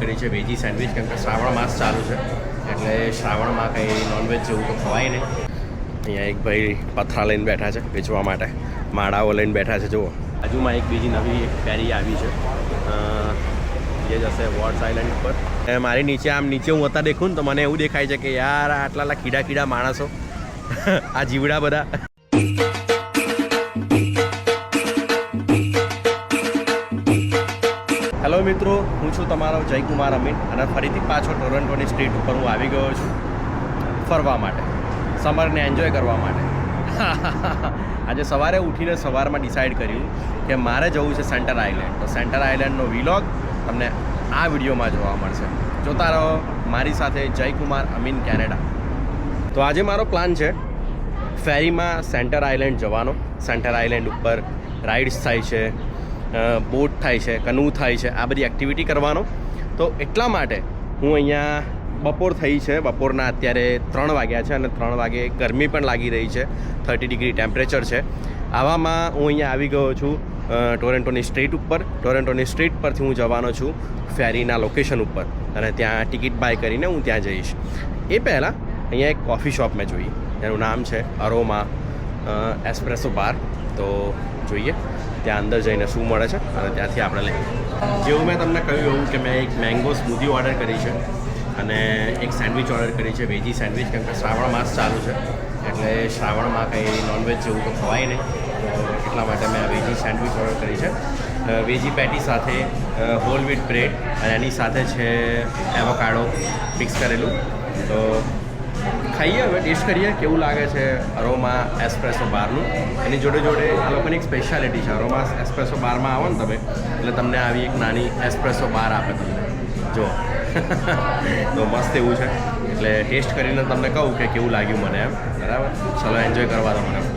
કરી છે veggie sandwich, કેમ કે શ્રાવણ માસ ચાલુ છે એટલે શ્રાવણમાં કંઈ નોનવેજ જેવું તો ખવાય નહીં. અહીંયા એક ભાઈ પથરા લઈને બેઠા છે વેચવા માટે, માળાઓ લઈને બેઠા છે. જુઓ બાજુમાં એક બીજી નવી ફેરી આવી છે, જે જશે વોર્ડ્સ આઇલેન્ડ ઉપર. મારી નીચે હું અત્યારે દેખું ને તો મને એવું દેખાય છે કે યાર આટલા કીડા માણસો આ જીવડા બધા. હેલો મિત્રો, હું છું તમારો જયકુમાર અમીન અને ફરીથી પાછો ટોરન્ટોની સ્ટ્રીટ ઉપર હું આવી ગયો છું ફરવા માટે, સમરને એન્જોય કરવા માટે. આજે સવારે ઉઠીને સવારમાં ડિસાઈડ કર્યું કે મારે જવું છે સેન્ટર આઇલેન્ડ. તો સેન્ટર આઇલેન્ડનો વિલોગ તમને આ વિડીયોમાં જોવા મળશે. જોતા રહો મારી સાથે, જયકુમાર અમીન કેનેડા. તો આજે મારો પ્લાન છે ફેરીમાં સેન્ટર આઇલેન્ડ જવાનો. સેન્ટર આઇલેન્ડ ઉપર રાઇડ્સ થાય છે, બોટ થાય છે, કનુ થાય છે, આ બધી એક્ટિવિટી કરવાનો. તો એટલા માટે હું અહીંયા બપોર થઈ છે, બપોરના અત્યારે 3 વાગ્યા છે અને 3 વાગે ગરમી પણ લાગી રહી છે, 30 ડિગ્રી ટેમ્પરેચર છે. આવામાં હું અહીંયા આવી ગયો છું ટોરન્ટોની સ્ટ્રીટ ઉપર. ટોરન્ટોની સ્ટ્રીટ પરથી હું જવાનો છું ફેરીના લોકેશન ઉપર અને ત્યાં ટિકિટ બાય કરીને હું ત્યાં જઈશ. એ પહેલાં અહીંયા એક કોફી શોપ મેં જોઈ, એનું નામ છે અરોમા એસ્પ્રેસો બાર. તો જોઈએ ત્યાં અંદર જઈને શું મળે છે અને ત્યાંથી આપણે લઈએ. જેવું મેં તમને કહ્યું એવું કે મેં એક મેંગો સ્મૂધી ઓર્ડર કરી છે અને એક સેન્ડવિચ ઓર્ડર કરી છે, વેજી સેન્ડવિચ, કેમ કે શ્રાવણ માસ ચાલુ છે એટલે શ્રાવણમાં કંઈ નોનવેજ જેવું તો ખવાય નહીં. એટલા માટે મેં આ વેજી સેન્ડવિચ ઓર્ડર કરી છે. વેજી પેટી સાથે હોલ વ્હીટ બ્રેડ અને એની સાથે છે એવોકાડો મિક્સ કરેલું. તો ખાઈએ, હવે ટેસ્ટ કરીએ કેવું લાગે છે અરોમા એસ્પ્રેસો બારનું. એની જોડે આ લોકોની એક સ્પેશિયાલિટી છે. અરોમા એસ્પ્રેસો બારમાં આવો ને તમે એટલે તમને આવી એક નાની એસ્પ્રેસો બાર આપે તમને. જો તો મસ્ત એવું છે, એટલે ટેસ્ટ કરીને તમને કહું કે કેવું લાગ્યું મને એમ. બરાબર, ચલો એન્જોય કરવા દો મને.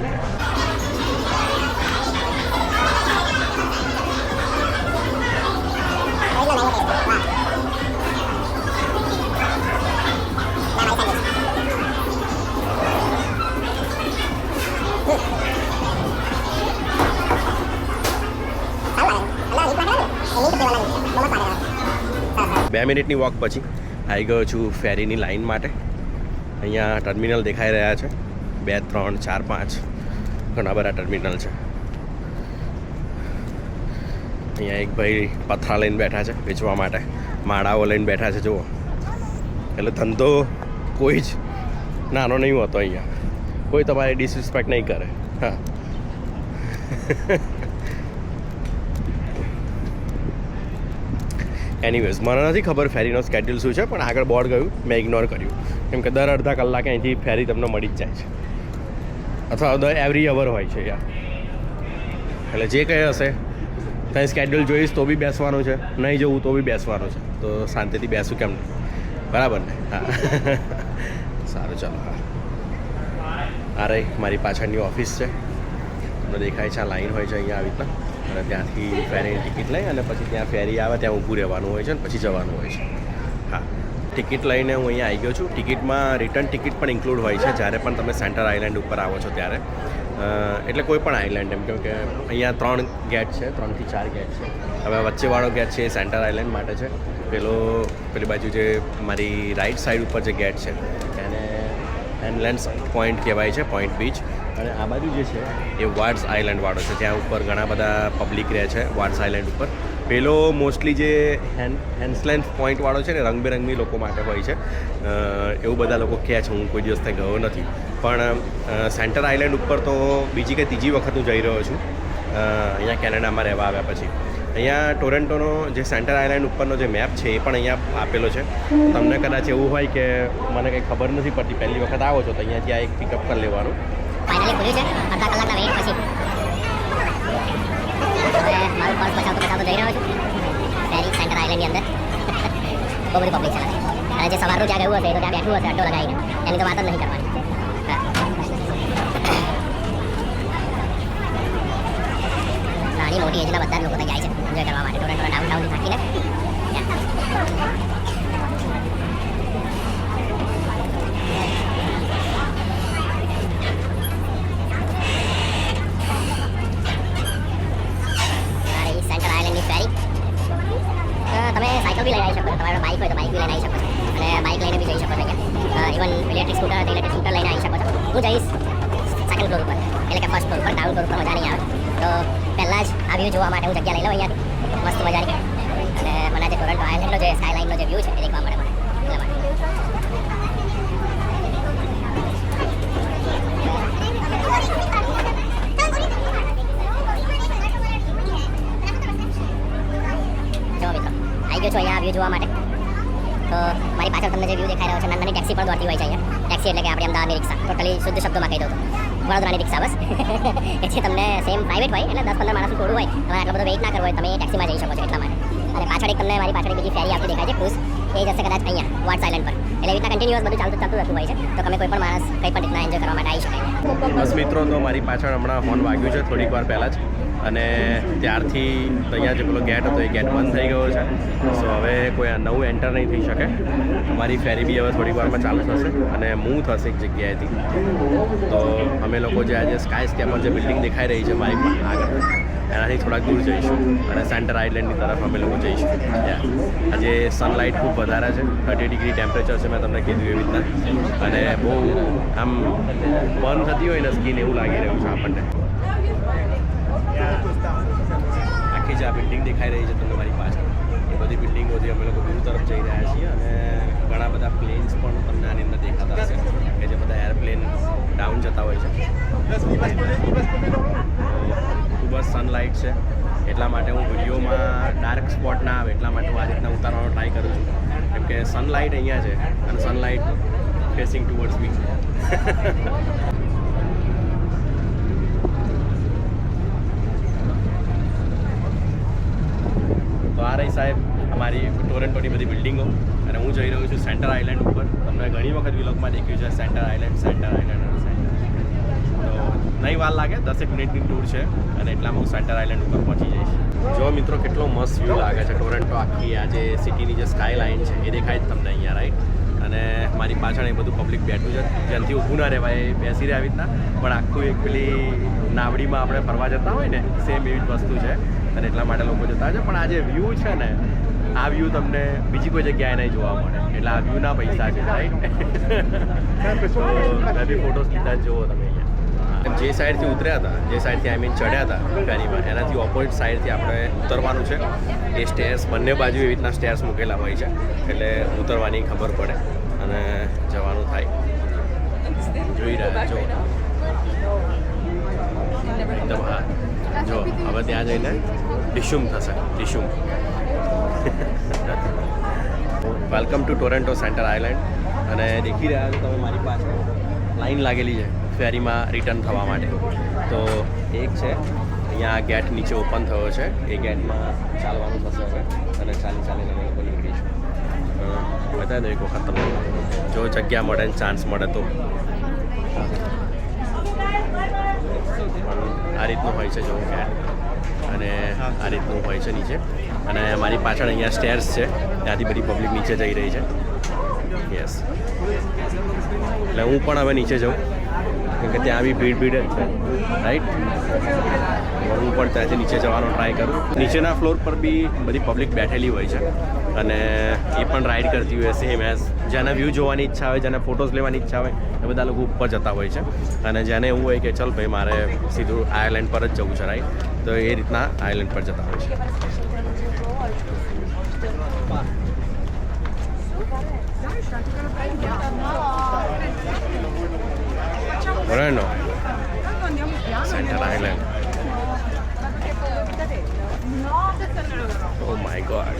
2 મિનિટની વોક પછી આવી ગયો છું ફેરીની લાઇન માટે. અહીંયા ટર્મિનલ દેખાઈ રહ્યા છે, 2, 3, 4, 5 ઘણા બધા ટર્મિનલ છે. અહીંયા એક ભાઈ પથરા લઈને બેઠા છે વેચવા માટે, માળાઓ લઈને બેઠા છે. જુઓ, એટલે ધંધો કોઈ જ નાનો નહીં હોતો. અહીંયા કોઈ તમારી ડિસરિસ્પેક્ટ નહીં કરે. હા, એનીવેઝ મને નથી ખબર ફેરીનો સ્કેડ્યુલ શું છે, પણ આગળ બોર્ડ ગયું મેં ઇગ્નોર કર્યું, કેમ કે દર અડધા કલાકે અહીંથી ફેરી તમને મળી જ જાય છે, અથવા એવરી અવર હોય છે યાર. એટલે જે કંઈ હશે કંઈ સ્કેડ્યુલ જોઈશ તો બી બેસવાનું છે, નહીં જવું તો બી બેસવાનું છે. તો શાંતિથી બેસું કેમ નહીં, બરાબર ને? હા સારું, ચાલો. હા, આ રહી મારી પાછળની ઓફિસ છે, તમને દેખાય છે. આ લાઈન હોય છે અહીંયા આવી રીતના અને ત્યાંથી ફેરીની ટિકિટ લઈ અને પછી ત્યાં ફેરી આવે ત્યાં ઊભું રહેવાનું હોય છે અને પછી જવાનું હોય છે. હા, ટિકિટ લઈને હું અહીંયા આવી ગયો છું. ટિકિટમાં રિટર્ન ટિકિટ પણ ઇન્ક્લુડ હોય છે જ્યારે પણ તમે સેન્ટર આઇલેન્ડ ઉપર આવો છો ત્યારે. એટલે કોઈ પણ આઇલેન્ડ એમ, કેમ કે અહીંયા 3 ગેટ છે, 3 થી 4 ગેટ છે. હવે વચ્ચેવાળો ગેટ છે એ સેન્ટર આઇલેન્ડ માટે છે. પેલી બાજુ જે મારી રાઇટ સાઈડ ઉપર જે ગેટ છે એને એનલેન્ડ્સ પોઈન્ટ કહેવાય છે, પોઈન્ટ બીચ. અને આ બાજુ જે છે એ વાર્ડ્સ આઇલેન્ડવાળો છે, ત્યાં ઉપર ઘણા બધા પબ્લિક રહે છે વાર્ડ્સ આઇલેન્ડ ઉપર. પેલો મોસ્ટલી જે હેન્સલેન્ડ પોઈન્ટવાળો છે ને રંગબેરંગી લોકો માટે હોય છે, એવું બધા લોકો કહે છે. હું કોઈ દિવસ ત્યાં ગયો નથી, પણ સેન્ટર આઇલેન્ડ ઉપર તો બીજી કે ત્રીજી વખત હું જઈ રહ્યો છું અહીંયા કેનેડામાં રહેવા આવ્યા પછી. અહીંયા ટોરન્ટોનો જે સેન્ટર આઇલેન્ડ ઉપરનો જે મેપ છે એ પણ અહીંયા આપેલો છે. તમને કદાચ એવું હોય કે મને કંઈ ખબર નથી પડતી, પહેલી વખત આવો છો તો અહીંયાથી આ એક પિકઅપ કરી લેવાનું. ફાઇનલી ખુલ્યું છે અડધા કલાકના વેઇટ પછી. હવે મારું પર્સ બચાવતો જઈ રહ્યો છું ફેરી સેન્ટર આઇલેન્ડની અંદર. બહુ બધી પબ્લિક છે અને જે સવારનું જ્યાં ગયું હશે એ તો ત્યાં બેઠું હશે અડ્ડો લગાવીને, એની તો વાત જ નહીં કરવાની. નાની મોટી એજના બધા જ લોકો ત્યાં જાય છે એન્જોય કરવા માટે ટોરન્ટોના ડાઉનટાઉનથી થાકીને. સેન્ટર આઇલેન્ડની ફેરી તમે સાયકલ બી લઈ આવી શકો છો, તમારે બાઇક હોય તો બાઇક બી લઈને આવી શકો છો અને બાઇક લઈને બી જઈ શકો છો અહીંયા ઇવન ઇલેક્ટ્રિક સ્કૂટર હોય તો ઇલેક્ટ્રિક સ્કૂટર લઈને આવી શકો છો હું જઈશ સેકન્ડ ફ્લોર ઉપર એટલે કે ફર્સ્ટ ફ્લોર ઉપર ગ્રાઉન્ડ ફ્લોર ઉપર મજા નહીં આવે તો પહેલાં જ આ વ્યૂ જોવા માટે હું જગ્યા લઈ લઉં અહીંયાથી મસ્ત મજાની અને મને જે ટોરન્ટો આઇલેન્ડનો જે સ્કાયલાઇનનો જે વ્યૂ છે એ દેખવા મળે મને એટલા માટે જો મિત્રો આવી ગયો છો અહીંયા વ્યૂ જોવા માટે તો મારી પાછળ તમને જે વ્યૂ દેખાઈ રહ્યો છે નાની ટેક્સી પણ દોડતી હોય છે અહીંયા ટેક્સી એટલે કે આપણે અમદાવાદની રિક્ષા ટોટલી શુદ્ધ શબ્દોમાં કહી દઉં તો વડોદરાની રિક્ષા બસ એ છે તમને સેમ પ્રાઇવેટ હોય એટલે 10-15 માણસનું થોડું હોય તમારે આટલો બધો વેઇટ ના કરવો હોય તમે એ ટેક્સીમાં જઈ શકો છો એટલા માટે અને પાછળ એક તમને મારી પાછળ એક બીજી ફેરી આવતી દેખાય છે ક્રૂઝ એ જશે કદાચ અહીંયા વોટ્સ આઇલેન્ડ પર એટલે એવી રીતના કન્ટિન્યુઅસ બધું ચાલતું રહેતું હોય છે તો તમે કોઈ પણ માણસ કંઈ પણ રીતના એન્જોય કરવા માટે આવી શકાય બસ મિત્રો તો મારી પાછળ હમણાં હોર્ન વાગ્યું છે થોડીક વાર પહેલાં જ અને ત્યારથી અહીંયા જે પેલો ગેટ હતો એ ગેટ બંધ થઈ ગયો છે સો હવે કોઈ નવું એન્ટર નહીં થઈ શકે અમારી ફેરી બી હવે થોડીક વારમાં ચાલુ થશે અને મૂવ થશે એક જગ્યાએથી તો અમે લોકો જે આજે સ્કાય સ્કેપર જે બિલ્ડિંગ દેખાઈ રહી છે બાઇકમાં આગળ એનાથી થોડાક દૂર જઈશું અને સેન્ટર આઇલેન્ડની તરફ અમે લોકો જઈશું આજે સનલાઇટ ખૂબ વધારે છે 30 ડિગ્રી ટેમ્પરેચર છે મેં તમને કીધું એવી રીતના અને બહુ આમ બર્ન થતી હોય ને સ્કિન એવું લાગી રહ્યું છે આપણને આખી જે આ બિલ્ડિંગ દેખાઈ રહી છે તમને મારી પાછળ એ બધી બિલ્ડિંગોથી અમે લોકો દૂર તરફ જઈ રહ્યા છીએ અને ઘણા બધા પ્લેન્સ પણ તમને આની અંદર દેખાતા હશે કે જે બધા એરપ્લેન ડાઉન જતા હોય છે ખૂબ જ સનલાઇટ છે એટલા માટે હું વિડીયોમાં ડાર્ક સ્પોટ ના આવે એટલા માટે હું આ રીતના ઉતારવાનો ટ્રાય કરું છું કેમ કે સનલાઇટ અહીંયા છે અને સનલાઇટ ફેસિંગ ટુવર્ડ્સ મી તો આ રહી સાહેબ અમારી ટોરન્ટોની બધી બિલ્ડિંગો અને હું જઈ રહ્યો છું સેન્ટર આઇલેન્ડ ઉપર તમને ઘણી વખત વિલોગમાં દેખ્યું છે સેન્ટર આઇલેન્ડ તો નહીં વાર લાગે 10 મિનિટની ટૂર છે અને એટલામાં હું સેન્ટર આઇલેન્ડ ઉપર પહોંચી જઈશ જો મિત્રો કેટલો મસ્ત વ્યૂ લાગે છે ટોરન્ટો આખી આ જે સિટીની જે સ્કાય લાઇન છે એ દેખાય જ તમને અહીંયા રાઈટ અને મારી પાછળ એ બધું પબ્લિક બેઠું છે જ્યાંથી ઊભું ના રહેવાય એ બેસી રહે આવી રીતના પણ આખું એક પેલી નાવડીમાં આપણે ફરવા જતા હોય ને સેમ એવી જ વસ્તુ છે અને એટલા માટે લોકો જતા હોય છે પણ આ જે વ્યૂ છે ને આ વ્યૂ તમને બીજી કોઈ જગ્યાએ નહીં જોવા મળે એટલે આ વ્યૂના પૈસા છે રાઈટ તો ફોટોસ લીધા જ જુઓ તમે અહીંયા જે સાઈડથી ઉતર્યા હતા જે સાઈડથી આઈ મીન ચડ્યા હતા ફેરીમાં એનાથી ઓપોઝિટ સાઈડથી આપણે ઉતરવાનું છે એ સ્ટેર્સ બંને બાજુ એવી રીતના સ્ટેર્સ મૂકેલા હોય છે એટલે ઉતરવાની ખબર પડે અને જવાનું થાય જોઈ રહ્યા જો એકદમ હા જો હવે ત્યાં જઈને ડિશુમ થશે ડિશુમ welcome to Toronto Centre Island અને દેખી રહ્યા છો તમે મારી પાછળ લાઈન લાગેલી છે ફેરીમાં રિટર્ન થવા માટે તો એક છે અહીંયા ગેટ નીચે ઓપન થયો છે એ ગેટમાં ચાલવાનું થશે હવે અને ચાલીને અમે લોકો નીકળીશું બતાવી દો એક વખત તમને જો જગ્યા મળે ને ચાન્સ મળે તો આ રીતનું હોય છે જો ગેટ અને આ રીતનું હોય છે નીચે અને મારી પાછળ અહીંયા સ્ટેર્સ છે ત્યાંથી બધી પબ્લિક નીચે જઈ રહી છે યસ એટલે હું પણ હવે નીચે જાઉં કેમ કે ત્યાં બી ભીડ જ છે રાઈટ હું પણ ત્યાંથી નીચે જવાનો ટ્રાય કરું નીચેના ફ્લોર પર બી બધી પબ્લિક બેઠેલી હોય છે અને એ પણ રાઇડ કરતી હોય સેમ એઝ જેને વ્યૂ જોવાની ઈચ્છા હોય જેને ફોટોઝ લેવાની ઈચ્છા હોય એ બધા લોકો ઉપર જતા હોય છે અને જેને એવું હોય કે ચલ ભાઈ મારે સીધું આયર્લેન્ડ પર જ જવું છે રાઈટ તો એ રીતના આયર્લેન્ડ પર જતા હોય છે Bueno, Center Island. Oh my God.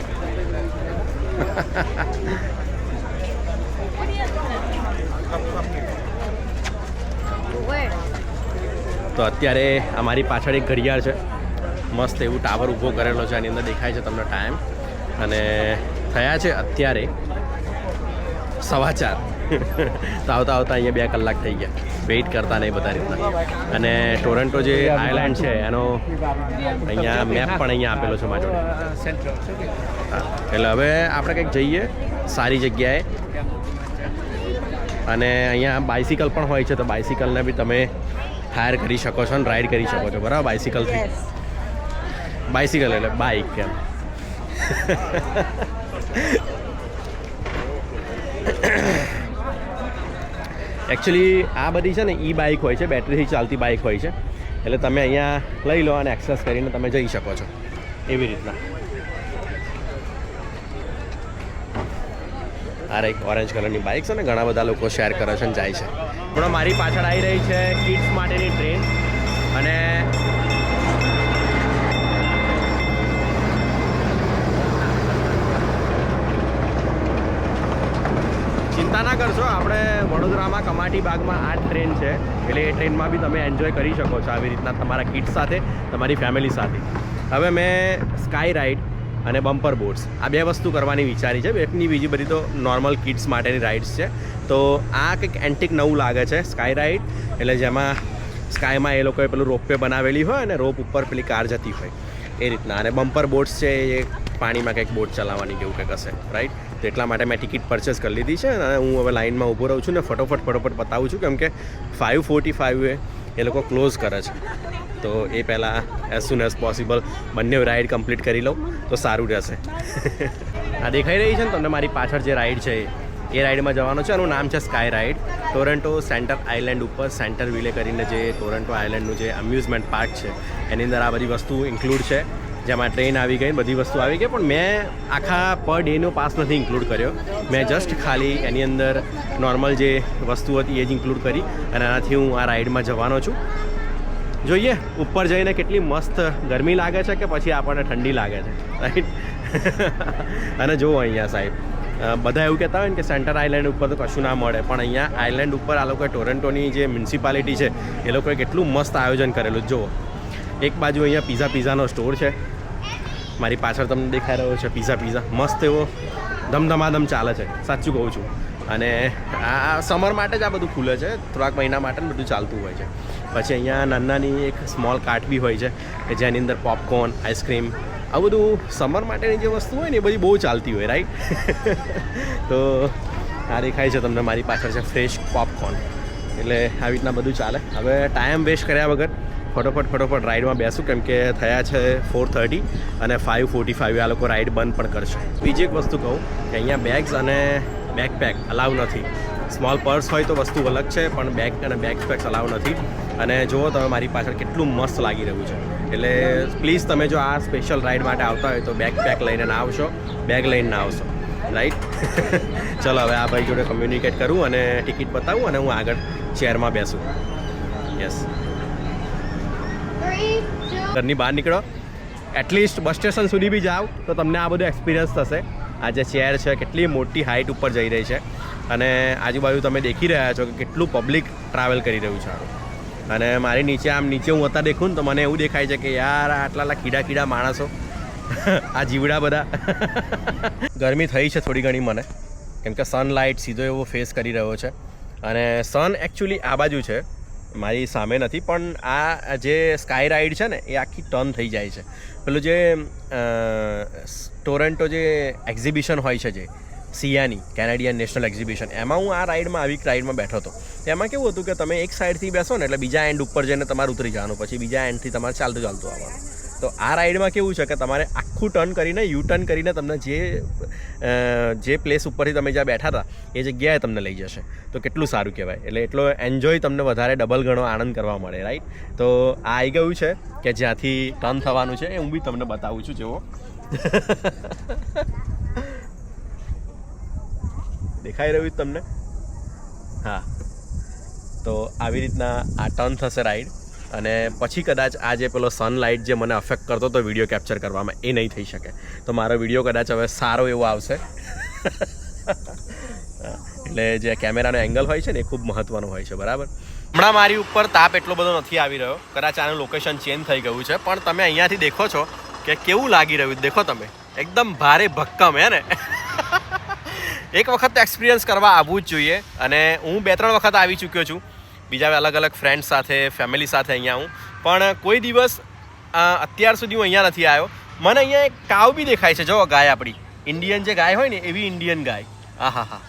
તો અત્યારે અમારી પાછળ એક ઘડિયાળ છે મસ્ત એવું ટાવર ઊભો કરેલો છે આની અંદર દેખાય છે તમને ટાઈમ અને થયા છે અત્યારે 4:15 તો આવતા અહીંયા 2 કલાક થઈ ગયા વેઇટ કરતા નહીં બધા રીતના અને ટોરન્ટો જે આઇલેન્ડ છે એનો અહીંયા મેપ પણ અહીંયા આપેલો છે મારી જોડે હા એટલે હવે આપણે કંઈક જઈએ સારી જગ્યાએ અને અહીંયા બાઇસિકલ પણ હોય છે તો બાઇસિકલને બી તમે હાયર કરી શકો છો અને રાઇડ કરી શકો છો બરાબર બાઇસિકલથી બાઇસિકલ એટલે બાઇક એમ એકચ્યુઅલી આ બધી છે ને ઈ બાઇક હોય છે, બેટરીથી ચાલતી બાઇક હોય છે, એટલે તમે અહીંયા લઈ લો અને એક્સેસ કરીને તમે જઈ શકો છો એવી રીતના. આ એક ઓરેન્જ કલરની બાઇક છે ને ઘણા બધા લોકો શેર કરે છે અને જાય છે. હમણાં મારી પાછળ આવી રહી છે કિડ્સ માટેની ટ્રેન અને ચિંતા ના કરશો, આપણે વડોદરામાં કમાટી બાગમાં આ ટ્રેન છે એટલે એ ટ્રેનમાં બી તમે એન્જોય કરી શકો છો આવી રીતના તમારા કિડ્સ સાથે, તમારી ફેમિલી સાથે. હવે મેં સ્કાય રાઇડ અને બમ્પર બોટ્સ આ બે વસ્તુ કરવાની વિચારી છે. બેની બીજી બધી તો નોર્મલ કિડ્સ માટેની રાઇડ્સ છે. તો આ કંઈક એન્ટિક નવું લાગે છે સ્કાય રાઇડ, એટલે જેમાં સ્કાયમાં એ લોકોએ પેલું રોપવે બનાવેલી હોય અને રોપ ઉપર પેલી કાર જતી હોય એ રીતના. અને બમ્પર બોટ્સ છે એ પાણીમાં કંઈક બોટ ચલાવવાની કેવું કંઈક હશે, રાઈટ? તો એટલા માટે મેં ટિકિટ પરચેસ કરી લીધી છે અને હું હવે લાઇનમાં ઊભો રહું છું ને ફટોફટ બતાવું છું, કેમ કે 5:45 એ લોકો ક્લોઝ કરે છે. તો એ પહેલાં એઝ સૂન એઝ પોસિબલ બંને રાઇડ કમ્પ્લીટ કરી લઉં તો સારું રહેશે. આ દેખાઈ રહી છે ને તમને મારી પાછળ જે રાઇડ છે એ રાઇડમાં જવાનું છે. એનું નામ છે sky ride. Toronto Centre island ઉપર સેન્ટર વિલે કરીને જે ટોરન્ટો આઇલેન્ડનું જે અમ્યુઝમેન્ટ પાર્ક છે એની અંદર આ બધી વસ્તુ ઇન્ક્લુડ છે, જેમાં ટ્રેન આવી ગઈ, બધી વસ્તુ આવી ગઈ. પણ મેં આખા પર ડેનો પાસ નથી ઇન્ક્લુડ કર્યો. મેં જસ્ટ ખાલી એની અંદર નોર્મલ જે વસ્તુ હતી એ જ ઇન્ક્લુડ કરી અને આનાથી હું આ રાઇડમાં જવાનો છું. જોઈએ ઉપર જઈને કેટલી મસ્ત ગરમી લાગે છે કે પછી આપણને ઠંડી લાગે છે, રાઈટ? અને જુઓ અહીંયા સાહેબ બધા એવું કહેતા હોય ને કે સેન્ટર આઇલેન્ડ ઉપર તો કશું ના મળે, પણ અહીંયા આઇલેન્ડ ઉપર આ લોકોએ ટોરન્ટોની જે મ્યુનિસિપાલિટી છે એ લોકોએ કેટલું મસ્ત આયોજન કરેલું. જુઓ એક બાજુ અહીંયા પીઝાનો સ્ટોર છે, મારી પાછળ તમને દેખાઈ રહ્યો છે પીઝા મસ્ત એવો ધમધમાધમ ચાલે છે, સાચું કહું છું. અને આ સમર માટે જ આ બધું ખુલે છે, થોડાક મહિના માટે બધું ચાલતું હોય છે. પછી અહીંયા નાની એક સ્મોલ કાર્ટ બી હોય છે કે જેની અંદર પોપકોર્ન, આઈસ્ક્રીમ, આ બધું સમર માટેની જે વસ્તુ હોય ને એ બધી બહુ ચાલતી હોય, રાઈટ? તો આ દેખાય છે તમને મારી પાછળ છે ફ્રેશ પોપકોર્ન, એટલે આવી રીતના બધું ચાલે. હવે ટાઈમ વેસ્ટ કર્યા વગર ફટોફટ રાઇડમાં બેસું, કેમ કે થયા છે 4:30 અને 5:45 આ લોકો રાઇડ બંધ પણ કરશે. બીજી એક વસ્તુ કહું કે અહીંયા બેગ્સ અને બેકપેક અલાઉ નથી. સ્મોલ પર્સ હોય તો વસ્તુ અલગ છે, પણ બેગ અને બેકપેક્સ અલાઉ નથી. અને જુઓ તમે મારી પાછળ કેટલું મસ્ત લાગી રહ્યું છે. એટલે પ્લીઝ તમે જો આ સ્પેશિયલ રાઇડ માટે આવતા હોય તો બેકપેક લઈને ના આવશો, બેગ લઈને ના આવશો, રાઈટ? ચલો હવે આ ભાઈ જોડે કમ્યુનિકેટ કરું અને ટિકિટ બતાવું અને હું આગળ ચેરમાં બેસું. યસ, ઘરની બહાર નીકળો, એટલીસ્ટ બસ સ્ટેશન સુધી બી જાઓ તો તમને આ બધું એક્સપિરિયન્સ થશે. આ જે ચેર છે કેટલી મોટી હાઇટ ઉપર જઈ રહી છે અને આજુબાજુ તમે દેખી રહ્યા છો કે કેટલું પબ્લિક ટ્રાવેલ કરી રહ્યું છે. અને મારી નીચે હું અત્યારે દેખું ને તો મને એવું દેખાય છે કે યાર આટલા કીડા માણસો, આ જીવડા બધા. ગરમી થઈ છે થોડી ઘણી મને, કેમ કે સનલાઇટ સીધો એવો ફેસ કરી રહ્યો છે અને સન એકચ્યુઅલી આ બાજુ છે, મારી સામે નથી. પણ આ જે સ્કાય રાઇડ છે ને એ આખી ટર્ન થઈ જાય છે. પેલું જે ટોરન્ટો જે એક્ઝિબિશન હોય છે જે સિયાની કેનેડિયન નેશનલ એક્ઝિબિશન, એમાં હું આ રાઇડમાં રાઇડમાં બેઠો હતો. એમાં કેવું હતું કે તમે એક સાઈડથી બેસો ને એટલે બીજા એન્ડ ઉપર જઈને તમારે ઉતરી જવાનું, પછી બીજા એન્ડથી તમારે ચાલતું આવવાનું. તો આ રાઇડમાં કેવું છે કે તમારે આખું ટર્ન કરીને યુ-ટર્ન કરીને તમને જે પ્લેસ ઉપરથી તમે જ્યાં બેઠા હતા એ જગ્યાએ તમને લઈ જશે. તો કેટલું સારું કહેવાય. એટલે એટલો એન્જોય તમને વધારે ડબલ ગણો આનંદ કરવા મળે, રાઈટ? તો આ આવી ગયું છે કે જ્યાંથી ટર્ન થવાનું છે એ હું બી તમને બતાવું છું. જુઓ દેખાઈ રહ્યું તમને? હા, તો આવી રીતના આ ટર્ન થશે રાઈડ. અને પછી કદાચ આ જે પેલો સનલાઇટ જે મને અફેક્ટ કરતો હતો વિડીયો કેપ્ચર કરવામાં, એ નહીં થઈ શકે. તો મારો વિડીયો કદાચ હવે સારો એવો આવશે. એટલે જે કેમેરાનો એંગલ હોય છે ને એ ખૂબ મહત્ત્વનો હોય છે, બરાબર? હમણાં મારી ઉપર તાપ એટલો બધો નથી આવી રહ્યો, કદાચ આનું લોકેશન ચેન્જ થઈ ગયું છે, પણ તમે અહીંયાથી દેખો છો કે કેવું લાગી રહ્યું. દેખો તમે, એકદમ ભારે ભક્કમ, હે ને? એક વખત એક્સપિરિયન્સ કરવા આવવું જ જોઈએ. અને હું 2-3 વખત આવી ચૂક્યો છું, બીજા અલગ અલગ ફ્રેન્ડ્સ સાથે, ફેમિલી સાથે અહીંયા હું, પણ કોઈ દિવસ અત્યાર સુધી હું અહીંયા નથી આવ્યો. મને અહીંયા એક કાવ બી દેખાય છે, જો ગાય, આપણી ઇન્ડિયન જે ગાય હોય ને એવી ઇન્ડિયન ગાય. હા,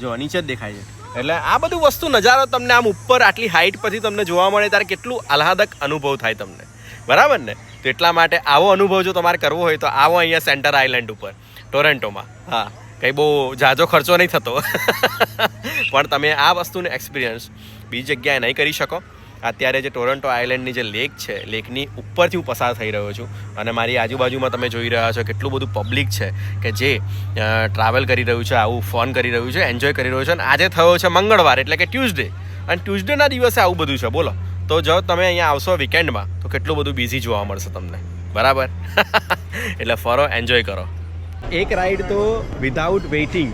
જો નીચે જ દેખાય છે. એટલે આ બધું વસ્તુ નજારો તમને આમ ઉપર આટલી હાઇટ પરથી તમને જોવા મળે ત્યારે કેટલું આહલાદક અનુભવ થાય તમને, બરાબર ને? તો એટલા માટે આવો અનુભવ જો તમારે કરવો હોય તો આવો અહીંયા સેન્ટર આઇલેન્ડ ઉપર ટોરન્ટોમાં. હા, કંઈ બહુ ઝાઝો ખર્ચો નહીં થતો પણ તમે આ વસ્તુને એક્સપિરિયન્સ બીજી જગ્યાએ નહીં કરી શકો. અત્યારે જે ટોરન્ટો આઇલેન્ડની જે લેક છે, લેકની ઉપરથી હું પસાર થઈ રહ્યો છું અને મારી આજુબાજુમાં તમે જોઈ રહ્યા છો કેટલું બધું પબ્લિક છે કે જે ટ્રાવેલ કરી રહ્યું છે, આવું ફન કરી રહ્યું છે, એન્જોય કરી રહ્યું છે. અને આજે થયો છે મંગળવાર એટલે કે ટ્યુઝડે, અને ટ્યુઝડેના દિવસે આવું બધું છે. બોલો, તો જો તમે અહીંયા આવશો વીકેન્ડમાં તો કેટલું બધું બિઝી જોવા મળશે તમને, બરાબર? એટલે ફરો, એન્જોય કરો. એક રાઈડ તો વિધાઉટ વેઇટિંગ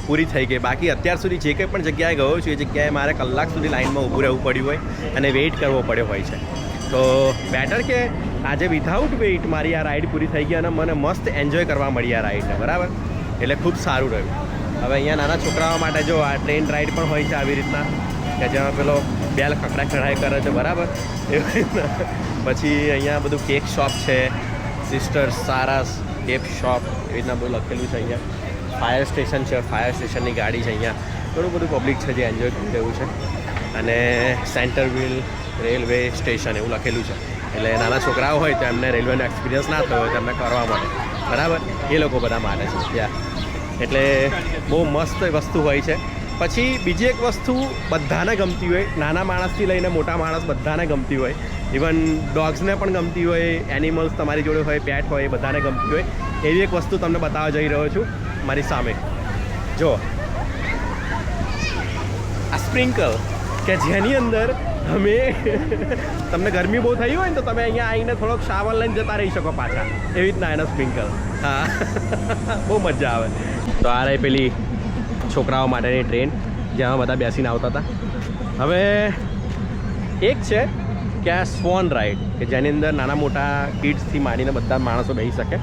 પૂરી થઈ ગઈ. બાકી અત્યાર સુધી જે કંઈ પણ જગ્યાએ ગયો છું એ જગ્યાએ મારે કલાક સુધી લાઇનમાં ઊભું રહેવું પડ્યું હોય અને વેઇટ કરવો પડ્યો હોય છે. તો બેટર કે આજે વિધાઉટ વેઇટ મારી આ રાઈડ પૂરી થઈ ગઈ અને મને મસ્ત એન્જોય કરવા મળી આ રાઈડને, બરાબર? એટલે ખૂબ સારું રહ્યું. હવે અહીંયા નાના છોકરાઓ માટે જો આ ટ્રેન રાઈડ પણ હોય છે આવી રીતના, કે જેમાં પેલો બેલ ખકડા ખડાઈ કરે છે, બરાબર? એવી રીતના પછી અહીંયા બધું કેક શોપ છે, સિસ્ટર સારાસ કેક શોપ, એવી રીતના બધું લખેલું છે. અહીંયા ફાયર સ્ટેશન છે, ફાયર સ્ટેશનની ગાડી છે. અહીંયા ઘણું બધું પબ્લિક છે જે એન્જોય કરી રહ્યું છે. અને સેન્ટરવિલ રેલવે સ્ટેશન એવું લખેલું છે. એટલે નાના છોકરાઓ હોય તો એમને રેલવેનો એક્સપિરિયન્સ ના થયો હોય તો એમને કરવા માટે, બરાબર? એ લોકો બધા માટે છે ત્યાં. એટલે બહુ મસ્ત વસ્તુ હોય છે. પછી બીજી એક વસ્તુ બધાને ગમતી હોય, નાના માણસથી લઈને મોટા માણસ બધાને ગમતી હોય, ઇવન ડોગ્સને પણ ગમતી હોય, એનિમલ્સ તમારી જોડે હોય, પેટ હોય, એ બધાને ગમતી હોય. એવી એક વસ્તુ તમને બતાવવા જઈ રહ્યો છું મારી સામે. જો આ સ્પ્રિંકલ, કે જેની અંદર તમે તમને ગરમી બહુ થઈ હોય ને તો તમે અહીંયા આવીને થોડોક શાવર લઈને જતા રહી શકો પાછા, એવી રીતના એના સ્પ્રિંકલ. હા, બહુ મજા આવે. તો આ રહી પેલી છોકરાઓ માટેની ટ્રેન જ્યાં બધા બેસીને આવતા હતા. હવે એક છે કે આ સ્વોન રાઈડ, કે જેની અંદર નાના મોટા કિડ્સથી માંડીને બધા માણસો બેસી શકે.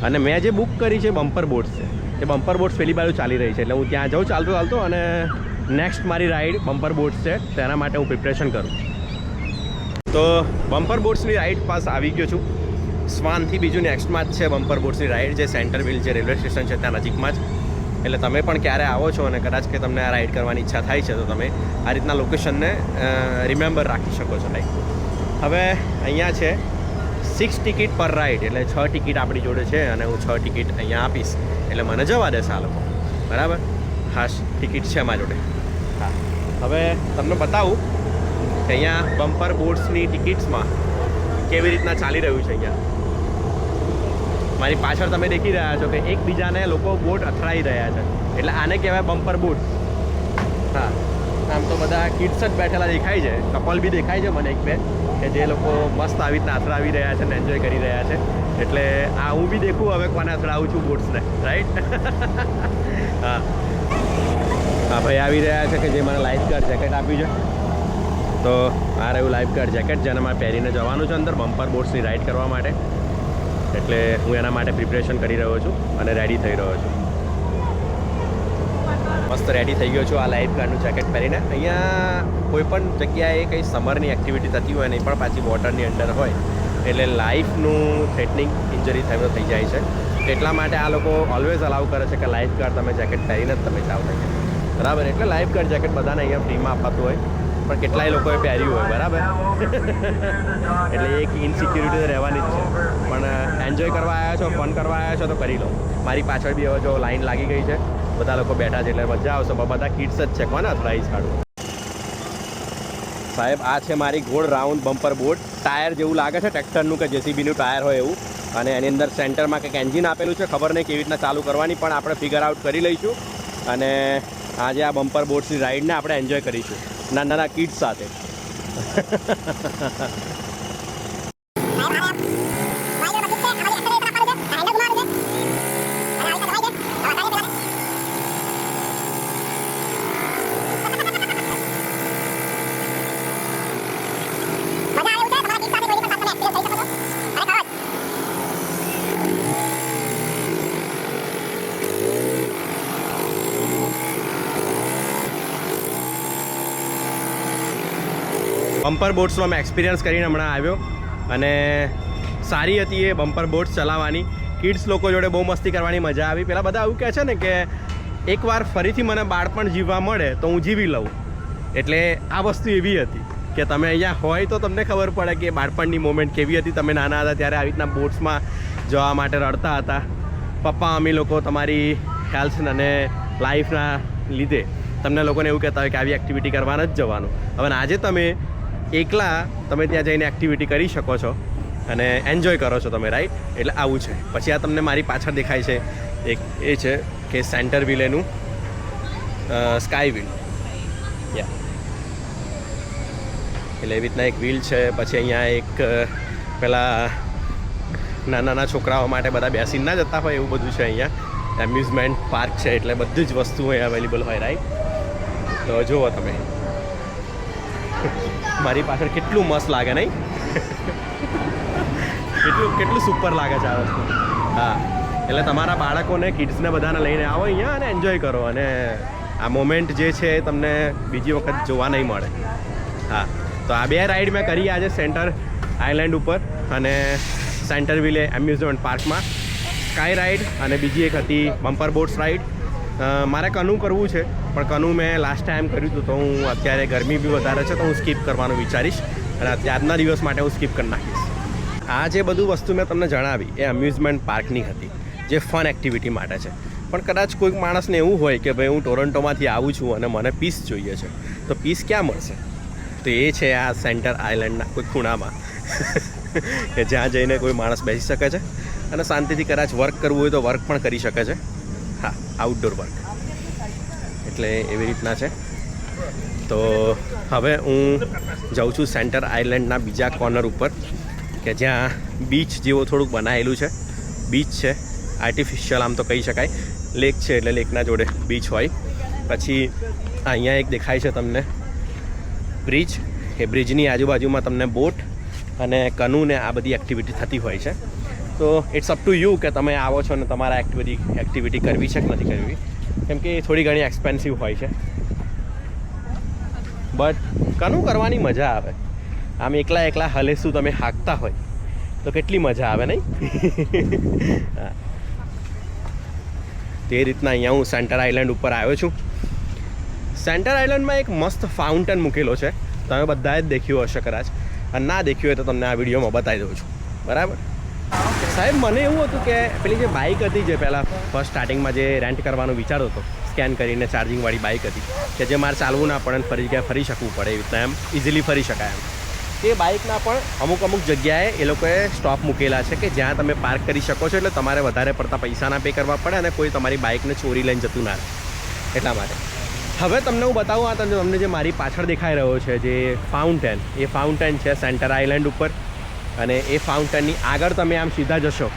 અને મેં જે બુક કરી છે બમ્પર બોટ્સ છે. એ બમ્પર બોટ્સ પહેલી બાજુ ચાલી રહી છે એટલે હું ત્યાં જાઉં ચાલતો અને નેક્સ્ટ મારી રાઈડ બમ્પર બોટ્સ છે, તો એના માટે હું પ્રિપરેશન કરું. તો બમ્પર બોટ્સની રાઈડ પાસ આવી ગયો છું. સ્વાનથી બીજું નેક્સ્ટમાં જ છે બમ્પર બોટ્સની રાઈડ, જે સેન્ટરવિલ જે રેલવે સ્ટેશન છે ત્યાં નજીકમાં જ. એટલે તમે પણ ક્યારે આવો છો અને કદાચ કે તમને આ રાઈડ કરવાની ઈચ્છા થાય છે તો તમે આ રીતના લોકેશનને રિમેમ્બર રાખી શકો છો. લાઈક હવે અહીંયા છે 6 ટિકિટ પર રાઈડ, એટલે 6 ટિકિટ આપણી જોડે છે અને હું 6 ટિકિટ અહીંયા આપીશ એટલે મને જવા દેશે આ લોકો, બરાબર? હા, ટિકિટ છે મારી જોડે. હા, હવે તમને બતાવું કે અહીંયા બમ્પર બોટ્સની ટિકિટ્સમાં કેવી રીતના ચાલી રહ્યું છે. અહીંયા મારી પાછળ તમે દેખી રહ્યા છો કે એકબીજાને લોકો બોટ અથડાઈ રહ્યા છે, એટલે આને કહેવાય બમ્પર બોટ. હા, આમ તો બધા કિડ્સ જ બેઠેલા દેખાય છે, કપલ બી દેખાય છે મને એક બે, કે જે લોકો મસ્ત આવી રીતના અથડાવી રહ્યા છે અને એન્જોય કરી રહ્યા છે. એટલે આ હું બી દેખું હવે કોને અથડાવું છું બોટ્સને, રાઈટ? હા હા, ભાઈ આવી રહ્યા છે કે જે મને લાઈફ ગાર્ડ જેકેટ આપ્યું છે. તો આ રહ્યું લાઈફ ગાર્ડ જેકેટ, જેને મારે પહેરીને જવાનું છે અંદર બમ્પર બોટ્સની રાઈડ કરવા માટે. એટલે હું એના માટે પ્રિપરેશન કરી રહ્યો છું અને રેડી થઈ રહ્યો છું. મસ્ત રેડી થઈ ગયો છું આ લાઈફ ગાર્ડનું જેકેટ પહેરીને. અહીંયા કોઈ પણ જગ્યાએ કંઈ સમરની એક્ટિવિટી થતી હોય નહીં પણ પાછી વોટરની અંદર હોય એટલે લાઈફનું થ્રેટનિંગ ઇન્જરી થઈ જાય છે. એટલા માટે આ લોકો ઓલવેઝ અલાઉ કરે છે કે લાઈફ ગાર્ડ તમે જેકેટ પહેરીને જ તમે જાઓ થઈ, બરાબર? એટલે લાઈફ ગાર્ડ જેકેટ બધાને અહીંયા ફ્રીમાં અપાતું હોય પણ કેટલાય લોકોએ પહેર્યું હોય, બરાબર? એટલે એક ઇનસિક્યુરિટી રહેવાની જ છે. પણ એન્જોય કરવા આવ્યા છો, ફન કરવા આવ્યા છો તો કરી લો. મારી પાછળ બી હવે જો લાઈન લાગી ગઈ છે, બધા લોકો બેઠા છે એટલે મજા આવશે. બધા કિડ્સ જ છે, કોને અથડાઈ કાઢું? સાહેબ, આ છે મારી ગોળ રાઉન્ડ બમ્પર બોટ. ટાયર જેવું લાગે છે ટ્રેક્ટરનું કે જેસીબીનું ટાયર હોય એવું, અને એની અંદર સેન્ટરમાં કંઈક એન્જિન આપેલું છે. ખબર નહીં કેવી રીતના ચાલુ કરવાની, પણ આપણે ફિગર આઉટ કરી લઈશું અને આજે આ બમ્પર બોટ્સની રાઈડને આપણે એન્જોય કરીશું નાના કિડ્સ સાથે. બમ્પર બોટ્સનો મેં એક્સપિરિયન્સ કરીને હમણાં આવ્યો અને સારી હતી એ બમ્પર બોટ્સ ચલાવવાની. કિડ્સ લોકો જોડે બહુ મસ્તી કરવાની મજા આવી. પહેલાં બધા એવું કહે છે ને કે એકવાર ફરીથી મને બાળપણ જીવવા મળે તો હું જીવી લઉં. એટલે આ વસ્તુ એવી હતી કે તમે અહીંયા હોય તો તમને ખબર પડે કે બાળપણની મોમેન્ટ કેવી હતી. તમે નાના હતા ત્યારે આવી રીતના બોટ્સમાં જવા માટે રડતા હતા. પપ્પા મમ્મી લોકો તમારી હેલ્થ અને લાઈફના લીધે તમને લોકોને એવું કહેતા હોય કે આવી એક્ટિવિટી કરવાના જ જવાનું. હવે આજે તમે એકલા તમે ત્યાં જઈને એક્ટિવિટી કરી શકો છો અને એન્જોય કરો છો તમે, રાઈટ? એટલે આવું છે. પછી આ તમને મારી પાછળ દેખાય છે એક એ છે કે સેન્ટર વ્હીલ એનું સ્કાય વ્હીલ, યા એટલે એવી રીતના એક વ્હીલ છે. પછી અહીંયા એક પેલા નાના છોકરાઓ માટે બધા બેસીને ના જતા હોય એવું બધું છે. અહીંયા એમ્યુઝમેન્ટ પાર્ક છે એટલે બધી જ વસ્તુઓ અહીંયા અવેલેબલ હોય, રાઈટ? તો જુઓ તમે મારી પાછળ કેટલું મસ્ત લાગે નહીં? કેટલું સુપર લાગે છે આ વસ્તુ. હા, એટલે તમારા બાળકોને કિડ્સને બધાને લઈને આવો અહીંયા અને એન્જોય કરો. અને આ મોમેન્ટ જે છે એ તમને બીજી વખત જોવા નહીં મળે. હા, તો આ 2 રાઈડ મેં કરી આજે સેન્ટર આઇલેન્ડ ઉપર અને સેન્ટર વ્હીલે એમ્યુઝમેન્ટ પાર્કમાં. સ્કાય રાઈડ અને બીજી એક હતી બમ્પર બોટ્સ રાઈડ. મારે કનુ કરવું છે પણ કનુ મેં લાસ્ટ ટાઈમ કર્યું હતું, તો હું અત્યારે ગરમી બી વધારે છે તો હું સ્કીપ કરવાનું વિચારીશ અને આજના દિવસ માટે હું સ્કીપ કરી નાખીશ. આ જે બધું વસ્તુ મેં તમને જણાવી એ એમ્યુઝમેન્ટ પાર્કની હતી, જે ફન એક્ટિવિટી માટે છે. પણ કદાચ કોઈક માણસને એવું હોય કે ભાઈ હું ટોરન્ટોમાંથી આવું છું અને મને પીસ જોઈએ છે, તો પીસ ક્યાં મળશે? તો એ છે આ સેન્ટર આઇલેન્ડના કોઈ ખૂણામાં કે જ્યાં જઈને કોઈ માણસ બેસી શકે છે અને શાંતિથી કદાચ વર્ક કરવું હોય તો વર્ક પણ કરી શકે છે. હા, આઉટડોર વર્ક એટલે એવી રીતના છે. તો હવે હું જાઉં છું સેન્ટર આઇલેન્ડના બીજા કોર્નર ઉપર કે જ્યાં બીચ જેવું થોડુંક બનાવેલું છે. બીચ છે આર્ટિફિશિયલ આમ તો કહી શકાય. લેક છે એટલે લેકના જોડે બીચ હોય. પછી અહીંયા એક દેખાય છે તમને બ્રિજ. એ બ્રિજની આજુબાજુમાં તમને બોટ અને કનુને આ બધી એક્ટિવિટી થતી હોય છે. તો ઇટ્સ અપ ટુ યુ કે તમે આવો છો ને તમારા એક્ટિવિટી કરવી છે કે નથી કરવી, કેમ કે એ થોડી ઘણી એક્સપેન્સિવ હોય છે. બટ કનુ કરવાની મજા આવે. આમ એકલા હલેસું તમે હાંકતા હોય તો કેટલી મજા આવે નહીં? તે રીતના અહીંયા હું સેન્ટર આઇલેન્ડ ઉપર આવ્યો છું. સેન્ટર આઇલેન્ડમાં એક મસ્ત ફાઉન્ટેન મૂકેલો છે, તમે બધાએ જ દેખ્યું હશે કદાચ, અને ના દેખ્યું હોય તો તમને આ વિડીયોમાં બતાવી દઉં છું, બરાબર? સાહેબ, મને એવું હતું કે પેલી જે બાઇક હતી જે પહેલાં ફર્સ્ટ સ્ટાર્ટિંગમાં જે રેન્ટ કરવાનું વિચારતો હતો, સ્કેન કરીને ચાર્જિંગવાળી બાઇક હતી કે જે મારે ચાલવું ના પડે ફરી જગ્યાએ ફરી શકવું પડે, એવી રીતના એમ ઇઝીલી ફરી શકાય એમ. તે બાઇકના પણ અમુક જગ્યાએ એ લોકોએ સ્ટોપ મૂકેલા છે કે જ્યાં તમે પાર્ક કરી શકો છો, એટલે તમારે વધારે પડતા પૈસા ના પે કરવા પડે અને કોઈ તમારી બાઇકને ચોરી લઈને જતું ના રહે. એટલા માટે હવે તમને હું બતાવું, આ તમને જે મારી પાછળ દેખાઈ રહ્યો છે જે ફાઉન્ટેન, એ ફાઉન્ટેન છે સેન્ટર આઇલેન્ડ ઉપર. અને એ ફાઉન્ટેનની આગળ તમે આમ સીધા જશો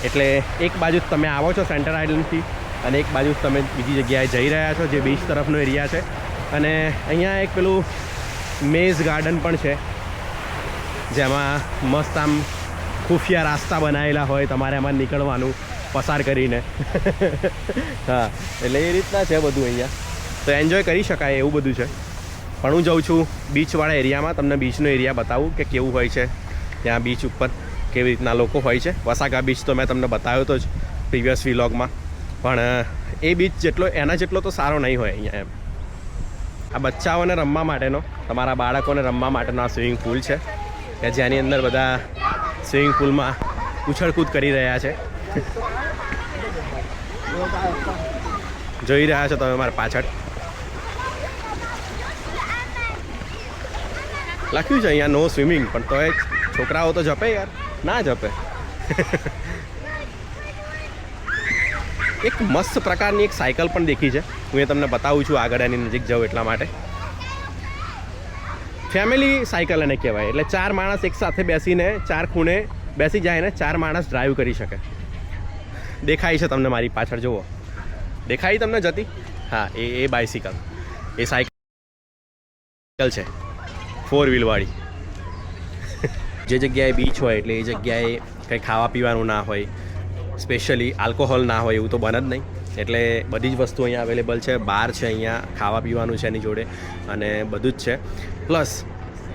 એટલે એક બાજુ તમે આવો છો સેન્ટર આઇલેન્ડથી અને એક બાજુ તમે બીજી જગ્યાએ જઈ રહ્યા છો જે બીચ તરફનો એરિયા છે. અને અહીંયા એક પેલું મેઝ ગાર્ડન પણ છે જેમાં મસ્ત આમ ખુફિયા રાસ્તા બનાવેલા હોય, તમારે એમાં નીકળવાનું પસાર કરીને. હા, એટલે એ રીતના છે બધું અહીંયા. તો એન્જોય કરી શકાય એવું બધું છે. પણ હું જાઉં છું બીચવાળા એરિયામાં, તમને બીચનો એરિયા બતાવું કે કેવું હોય છે ત્યાં બીચ ઉપર, કેવી રીતના લોકો હોય છે. વસાકા બીચ તો મેં તમને બતાવ્યો તો જ પ્રીવિયસ વ્લોગમાં, પણ એ બીચ એના જેટલો તો સારો નહીં હોય અહીંયા એમ. આ બચ્ચાઓને રમવા માટેનો, તમારા બાળકોને રમવા માટેનો આ સ્વિમિંગ પુલ છે કે જેની અંદર બધા સ્વિમિંગ પુલમાં ઉછળકૂદ કરી રહ્યા છે. જોઈ રહ્યા છો તમે મારા પાછળ લખ્યું છે અહીંયા નો સ્વિમિંગ, પણ તોય છોકરાઓ તો જપે યાર, ના જપે. એક મસ્ત પ્રકારની એક સાયકલ પણ દેખી છે, હું એ તમને બતાવું છું આગળ એની નજીક જાઉં એટલા માટે. ફેમિલી સાયકલ એને કહેવાય, એટલે 4 માણસ એકસાથે બેસીને 4 ખૂણે બેસી જાય ને 4 માણસ ડ્રાઈવ કરી શકે. દેખાય છે તમને મારી પાછળ, જુઓ દેખાય તમને જતી? હા, એ બાઇસિકલ, એ સાયકલ છે 4 વ્હીલવાળી. જે જગ્યાએ બીચ હોય એટલે એ જગ્યાએ કંઈ ખાવા પીવાનું ના હોય, સ્પેશિયલી આલ્કોહોલ ના હોય એવું તો બને જ નહીં. એટલે બધી જ વસ્તુ અહીંયા અવેલેબલ છે. બાર છે અહીંયા, ખાવા પીવાનું છે એની જોડે અને બધું જ છે. પ્લસ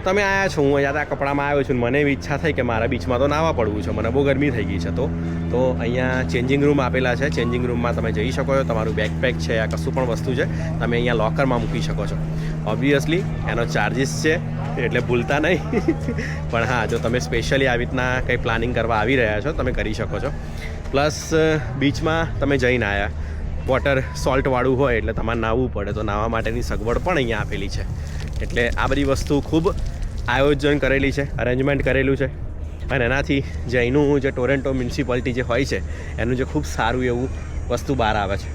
તમે આવ્યા છો, હું અહીંયા આ કપડામાં આવ્યો છું, મને એવી ઈચ્છા થઈ કે મારા બીચમાં તો નાહવા પડવું છે, મને બહુ ગરમી થઈ ગઈ છે. તો અહીંયા ચેન્જિંગ રૂમ આપેલા છે. ચેન્જિંગ રૂમમાં તમે જઈ શકો છો, તમારું બેકપેક છે આ કશું પણ વસ્તુ છે તમે અહીંયા લોકરમાં મૂકી શકો છો. ઓબ્વિયસલી એનો ચાર્જિસ છે એટલે ભૂલતા નહીં. પણ હા, જો તમે સ્પેશિયલી આવી રીતના કંઈ પ્લાનિંગ કરવા આવી રહ્યા છો તમે કરી શકો છો. પ્લસ બીચમાં તમે જઈને આવ્યા, વોટર સોલ્ટવાળું હોય એટલે તમારે નાહવું પડે, તો નાહવા માટેની સગવડ પણ અહીંયા આપેલી છે. એટલે આ બધી વસ્તુ ખૂબ આયોજન કરેલી છે, અરેન્જમેન્ટ કરેલું છે. અને એનાથી જે અહીંનું જે ટોરેન્ટો મ્યુનિસિપાલિટી જે હોય છે એનું જે ખૂબ સારું એવું વસ્તુ બહાર આવે છે.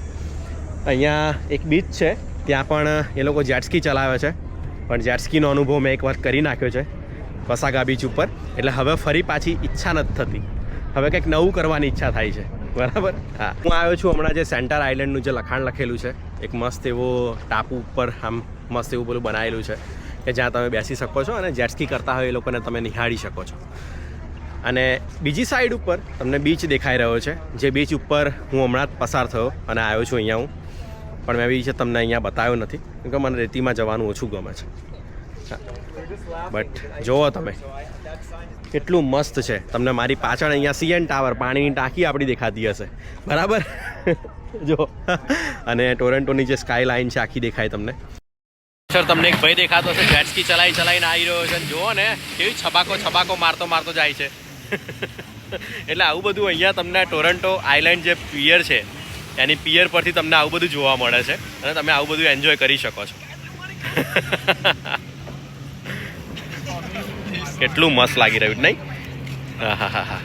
અહીંયા એક બીચ છે, ત્યાં પણ એ લોકો જેટસ્કી ચલાવે છે, પણ જેટસ્કીનો અનુભવ મેં એકવાર કરી નાખ્યો છે વસાગા બીચ ઉપર. એટલે હવે ફરી પાછી ઈચ્છા નથી થતી, હવે કંઈક નવું કરવાની ઈચ્છા થાય છે. બરાબર. હા, હું આવ્યો છું હમણાં જે સેન્ટર આઇલેન્ડનું જે લખાણ લખેલું છે, એક મસ્ત એવો ટાપુ ઉપર આમ મસ્ત એવું પેલું બનાવેલું છે કે જ્યાં તમે બેસી શકો છો અને જેટસ્કી કરતા હોય એ લોકોને તમે નિહાળી શકો છો. અને બીજી સાઈડ ઉપર તમને બીચ દેખાઈ રહ્યો છે, જે બીચ ઉપર હું હમણાં જ પસાર થયો અને આવ્યો છું અહીંયા હું. પણ મેં બી છે તમને અહીંયા બતાવ્યો નથી, કેમ કે મને રેતીમાં જવાનું ઓછું ગમે છે. બટ જુઓ તમે કેટલું મસ્ત છે. તમને મારી પાછળ અહીંયા CN ટાવર, પાણીની ટાંકી આપણી દેખાતી હશે. બરાબર. જો અને ટોરેન્ટોની જે સ્કાય લાઇન છે આખી દેખાય તમને. સર તમને એક ભાઈ દેખાતો હશે, જેટસ્કી ચલાવીને આવી રહ્યો છે. જુઓ ને કેવી છબાકો મારતો જાય છે. એટલે આવું બધું અહીંયા તમને ટોરન્ટો આઇલેન્ડ જે પિયર છે એની પિયર પરથી તમને આવું બધું જોવા મળે છે અને તમે આવું બધું એન્જોય કરી શકો છો. કેટલું મસ્ત લાગી રહ્યું નહીં? હા.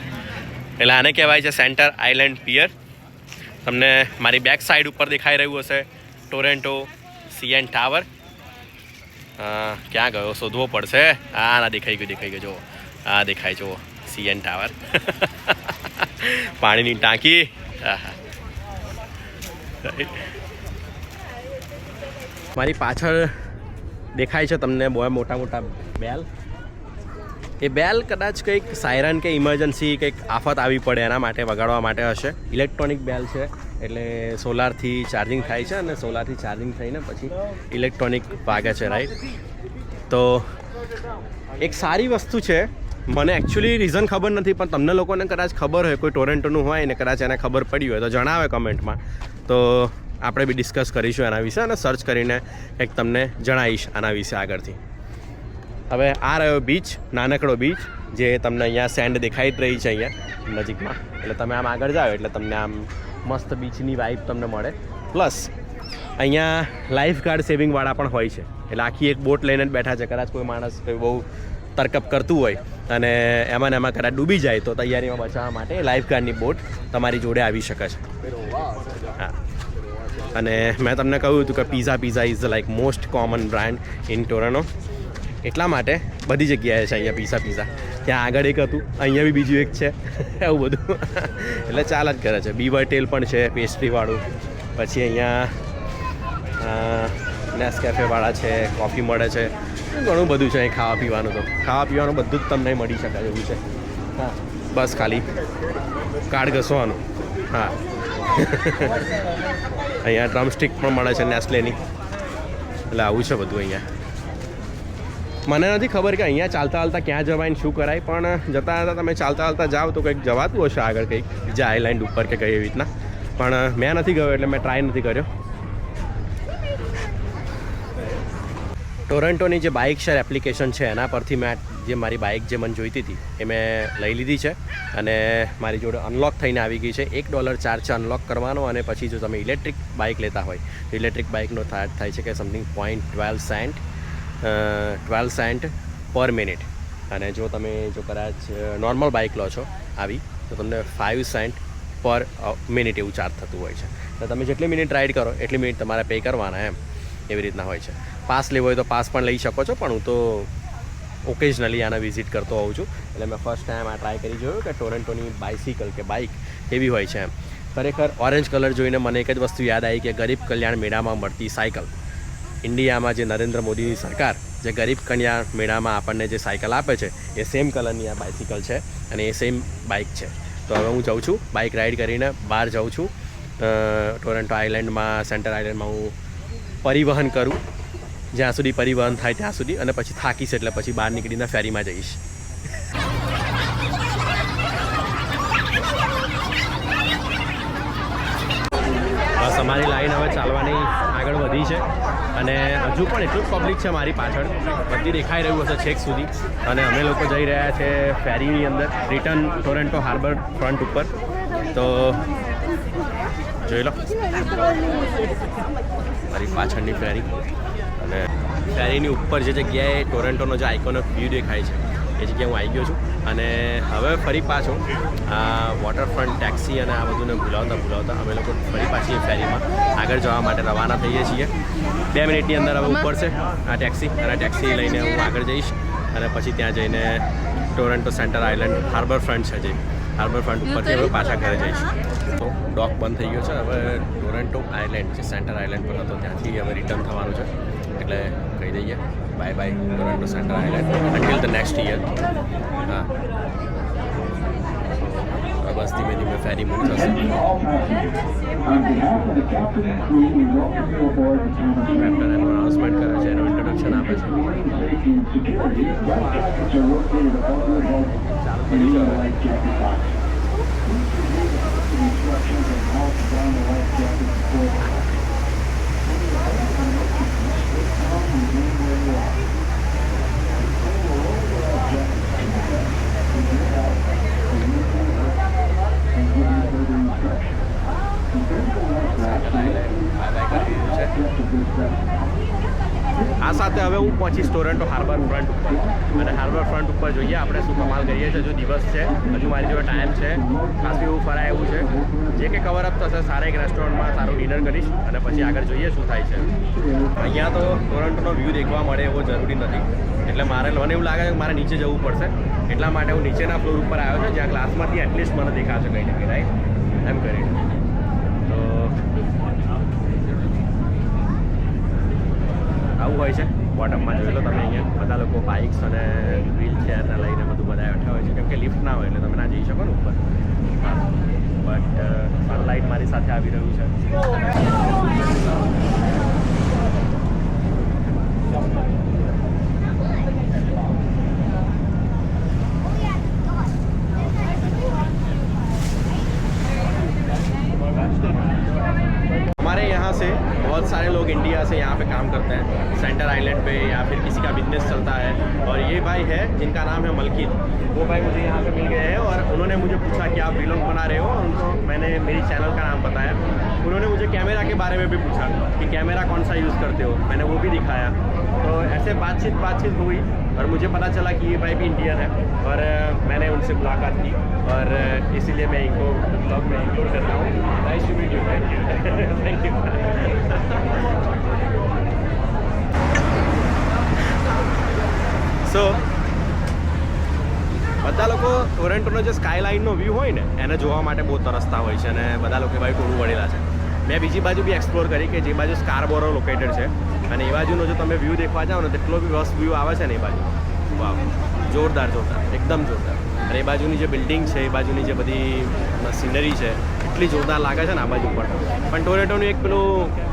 એટલે આને કહેવાય છે સેન્ટર આઇલેન્ડ પિયર. તમને મારી બેક સાઈડ ઉપર દેખાઈ રહ્યું હશે ટોરેન્ટો CN ટાવર. ક્યાં ગયો શોધવો પડશે. ના દેખાઈ ગયો. જુઓ આ દેખાય જુઓ CN ટાવર. પાણીની ટાંકી. મારી પાછળ દેખાય છે તમને બહુ મોટા બેલ. એ બેલ કદાચ કંઈક સાયરન કે ઇમરજન્સી કંઈક આફત આવી પડે એના માટે વગાડવા માટે હશે. ઇલેક્ટ્રોનિક બેલ છે, એટલે સોલારથી ચાર્જિંગ થાય છે અને સોલારથી ચાર્જિંગ થઈને પછી ઇલેક્ટ્રોનિક વાગે છે, રાઈટ? તો એક સારી વસ્તુ છે. મને એકચ્યુઅલી રીઝન ખબર નથી, પણ તમને લોકોને કદાચ ખબર હોય, કોઈ ટોરેન્ટોનું હોય ને કદાચ એને ખબર પડી હોય તો જણાવે કમેન્ટમાં. તો આપણે બી ડિસ્કસ કરીશું એના વિશે અને સર્ચ કરીને કંઈક તમને જણાવીશ આના વિશે આગળથી. હવે આ રહ્યો બીચ, નાનકડો બીચ, જે તમને અહીંયા સેન્ડ દેખાઈ જ રહી છે અહીંયા નજીકમાં. એટલે તમે આમ આગળ જાઓ એટલે તમને આમ મસ્ત બીચની વાઇબ તમને મળે. પ્લસ અહીંયા લાઈફ ગાર્ડ સેવિંગવાળા પણ હોય છે, એટલે આખી એક બોટ લઈને જ બેઠા છે. કદાચ કોઈ માણસ કોઈ બહુ તરકપ કરતું હોય અને એમાં કદાચ ડૂબી જાય તો તૈયારીમાં બચાવવા માટે લાઈફ ગાર્ડની બોટ તમારી જોડે આવી શકે છે. હા, અને મેં તમને કહ્યું હતું કે pizza is like most common brand in Toronto. એટલા માટે બધી જગ્યાએ છે અહીંયા પીઝા. ત્યાં આગળ એક હતું, અહીંયા બી બીજું એક છે. એવું બધું એટલે ચાલ જ કરે છે. બીવર ટેલ પણ છે પેસ્ટ્રીવાળું. પછી અહીંયા નેસ્કેફેવાળા છે, કોફી મળે છે, ઘણું બધું છે અહીં ખાવા પીવાનું. તો ખાવા પીવાનું બધું જ તમને મળી શકે એવું છે. હા, બસ ખાલી કાર્ડ ઘસવાનું. હા. અહીંયા ડ્રમસ્ટિક પણ મળે છે નેસ્લેની. એટલે આવું છે બધું અહીંયા. મને નથી ખબર કે અહીંયા ચાલતા ક્યાં જવાય ને શું કરાય, પણ જતાં તમે ચાલતા જાઓ તો કંઈક જવાતું હશે આગળ કંઈક બીજા આઈલેન્ડ ઉપર કે કંઈ એવી રીતના. પણ મેં નથી ગયો એટલે મેં ટ્રાય નથી કર્યો. ટોરન્ટોની જે બાઇક શેર એપ્લિકેશન છે એના પરથી મેં જે મારી બાઇક જે મને જોઈતી હતી એ મેં લઈ લીધી છે અને મારી જોડે અનલોક થઈને આવી ગઈ છે. $1 ચાર્જ છે અનલોક કરવાનો. અને પછી જો તમે ઇલેક્ટ્રિક બાઇક લેતા હોય તો ઇલેક્ટ્રિક બાઇકનો થાય છે કે સમથિંગ 0.12 સેન્ટ પર મિનિટ. અને જો તમે કદાચ નોર્મલ બાઇક લો છો આવી તો તમને 5 સેન્ટ પર મિનિટ એવું ચાર્જ થતું હોય છે. તો તમે જેટલી મિનિટ રાઇડ કરો એટલી મિનિટ તમારે પે કરવાના, એમ એવી રીતના હોય છે. પાસ લેવો હોય તો પાસ પણ લઈ શકો છો, પણ હું તો ઓકેઝનલી આને વિઝિટ કરતો હોઉં છું. એટલે મેં ફર્સ્ટ ટાઈમ આ ટ્રાય કરી જોયું કે ટોરેન્ટોની બાઇસિકલ કે બાઇક કેવી હોય છે એમ. ખરેખર ઓરેન્જ કલર જોઈને મને એક જ વસ્તુ યાદ આવી કે ગરીબ કલ્યાણ મેળામાં મળતી સાયકલ. ઇન્ડિયામાં જે નરેન્દ્ર મોદીની સરકાર જે ગરીબ કલ્યાણ મેળામાં આપણને જે સાયકલ આપે છે એ સેમ કલરની આ બાઇસિકલ છે અને એ સેમ બાઇક છે. તો હવે હું જાઉં છું બાઇક રાઇડ કરીને બહાર જાઉં છું ટોરન્ટો આઇલેન્ડમાં, સેન્ટર આઇલેન્ડમાં હું પરિવહન કરું જ્યાં સુધી પરિવહન થાય ત્યાં સુધી, અને પછી થાકીશ એટલે પછી બહાર નીકળીને ફેરીમાં જઈશ. બસ અમારી લાઈન હવે ચાલવાની આગળ વધી છે અને હજુ પણ એટલું જ પબ્લિક છે મારી પાછળ, બધી દેખાઈ રહ્યું હશે છેક સુધી. અને અમે લોકો જઈ રહ્યા છે ફેરીની અંદર રિટર્ન ટોરેન્ટો હાર્બર ફ્રન્ટ ઉપર. તો જોઈ લો મારી પાછળની ફેરી અને ફેરીની ઉપર જે જગ્યાએ ટોરેન્ટોનો જે આઇકોનિક વ્યૂ દેખાય છે એ જગ્યાએ હું આવી ગયો છું અને હવે ફરી પાછો આ વોટરફ્રન્ટ ટેક્સી અને આ બધુંને ભૂલાવતા અમે લોકો ફરી પાછી એ ફેરીમાં આગળ જવા માટે રવાના થઈએ છીએ 2 મિનિટની અંદર હવે ઉપર છે આ ટેક્સી અને ટેક્સી લઈને હું આગળ જઈશ અને પછી ત્યાં જઈને Toronto centre island harbour front છે જે હાર્બર ફ્રન્ટ ઉપરથી હવે પાછા ઘરે જઈશ તો ડોક બંધ થઈ ગયો છે હવે ટોરેન્ટો આઇલેન્ડ જે સેન્ટર આઇલેન્ડ પર હતો ત્યાંથી હવે રિટર્ન થવાનું છે એટલે કહી દઈએ bye bye Toronto centre island until the next year હા બસ ધીમે ધીમે ફેરી મૂવ થશે કેપ્ટન એનું અનાઉન્સમેન્ટ કરે છે એનું ઇન્ટ્રોડક્શન આપે છે આ સાથે હવે હું પહોંચીશ ટોરેન્ટો હાર્બર ફ્રન્ટ ઉપર અને હાર્બર ફ્રન્ટ ઉપર જોઈએ આપણે શું કમાલ કરીએ છીએ હજુ દિવસ છે હજુ મારી જોડે ટાઈમ છે ખાસું એવું ફરાય એવું છે જે કે કવર અપ થશે સારા એક રેસ્ટોરન્ટમાં સારું ડિનર કરીશ અને પછી આગળ જોઈએ શું થાય છે અહીંયા તો ટોરેન્ટોનો વ્યૂ દેખવા મળે એવો જરૂરી નથી એટલે મને એવું લાગે છે કે મારે નીચે જવું પડશે એટલા માટે હું નીચેના ફ્લોર ઉપર આવ્યો છું જ્યાં ગ્લાસમાંથી એટલીસ્ટ મને દેખાશે કંઈ ને કંઈ રાઈટ એમ કરીને તો આવું હોય છે બોટમમાં જોઈ લો તમે અહીંયા બધા લોકો બાઇક્સ અને વ્હીલ ચેરને લઈને બધું બધા બેઠા હોય છે કેમ કે લિફ્ટ ના હોય એટલે તમે ના જઈ શકો ને ઉપર બટ સનલાઇટ મારી સાથે આવી રહ્યું છે हमारे यहाँ से बहुत सारे लोग इंडिया से यहाँ पे काम करते हैं सेंटर आइलैंड पे या फिर किसी का बिजनेस चलता है और ये भाई है जिनका नाम है मलकीत वो भाई मुझे यहाँ पे मिल गए हैं और उन्होंने मुझे पूछा कि आप व्लॉग बना रहे हो उनको मैंने मेरी चैनल का नाम बताया उन्होंने मुझे कैमरा के बारे में भी पूछा कि कैमरा कौन सा यूज़ करते हो मैंने वो भी दिखाया तो ऐसे बातचीत हुई और मुझे पता चला कि ये भाई भी इंडियन है और मैंने उनसे मुलाकात की और इसीलिए मैं इनको ब्लॉग में इंक्लूड करता हूँ nice to meet you thank you so બધા લોકો ટોરેન્ટોનો જે સ્કાયલાઇનનો વ્યૂ હોય ને એને જોવા માટે બહુ તરસતા હોય છે અને બધા લોકો એ બાજુ ટોળું વળેલા છે મેં બીજી બાજુ બી એક્સપ્લોર કરી કે જે બાજુ સ્કારબોરો લોકેટેડ છે અને એ બાજુનો જો તમે વ્યૂ દેખવા જાઓ ને તેટલો બી મસ્ત વ્યૂ આવે છે ને એ બાજુ વાવ જોરદાર એકદમ જોરદાર અને એ બાજુની જે બિલ્ડિંગ છે એ બાજુની જે બધી સિનરી છે એટલી જોરદાર લાગે છે ને આ બાજુ પર પણ ટોરેન્ટોનું એક પેલું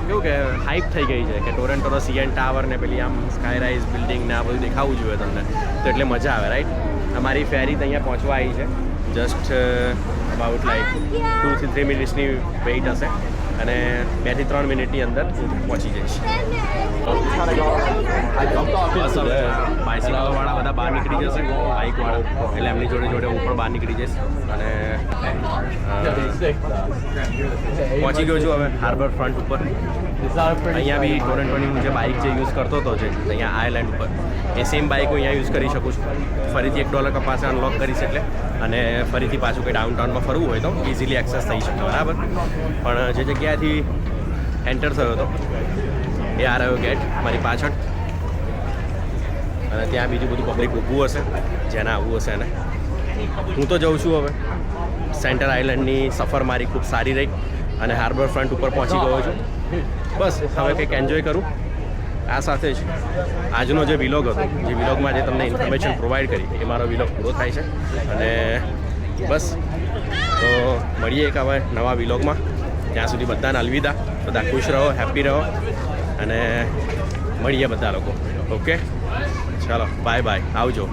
કેવું કે હાઇપ થઈ ગઈ છે કે ટોરેન્ટોનો સીએન ટાવર ને પેલી આમ સ્કાયરાઇઝ બિલ્ડિંગ ને આ બધું દેખાવું જોઈએ તમને તો એટલે મજા આવે રાઈટ અમારી ફેરી અહીંયા પહોંચવા આવી છે જસ્ટ અબાઉટ લાઈક 2 થી 3 મિનિટ્સની વેઇટ હશે અને 2 થી 3 મિનિટની અંદર હું પહોંચી જઈશ બસ હવે બાઇસિકલવાળા બધા બહાર નીકળી જશે બાઇકવાળા એટલે એમની જોડે જોડે હું પણ બહાર નીકળી જઈશ અને પહોંચી ગયો છું હવે હાર્બર ફ્રન્ટ ઉપર અહીંયા બી ટોરેન્ટોની હું જે બાઇક જે યુઝ કરતો હતો જે અહીંયા આયલેન્ડ ઉપર એ સેમ બાઇક હું અહીંયા યુઝ કરી શકું છું ફરીથી $1 પાસે અનલોક કરીશ એટલે અને ફરીથી પાછું કંઈ ડાઉનટાઉનમાં ફરવું હોય તો ઇઝીલી એક્સેસ થઈ શકે બરાબર પણ જે જગ્યાએથી એન્ટર થયો હતો એ આ રહ્યો ગેટ મારી પાછળ અને ત્યાં બીજું બધું પબ્લિક ઊભું હશે જેને આવવું હશે એને હું તો જઉં છું હવે સેન્ટર આઇલેન્ડની સફર મારી ખૂબ સારી રહી અને હાર્બર ફ્રન્ટ ઉપર પહોંચી ગયો છું બસ હવે કંઈક એન્જોય કરું આ સાથે જ આજનો જે વિલોગ હતો જે વિલોગમાં જે તમને ઇન્ફોર્મેશન પ્રોવાઈડ કરી એ મારો વિલોગ પૂરો થાય છે અને બસ તો મળીએ એક હવે નવા વિલોગમાં ત્યાં સુધી બધાને અલવિદા બધા ખુશ રહો હેપી રહો અને મળીએ બધા લોકો ઓકે ચાલો બાય આવજો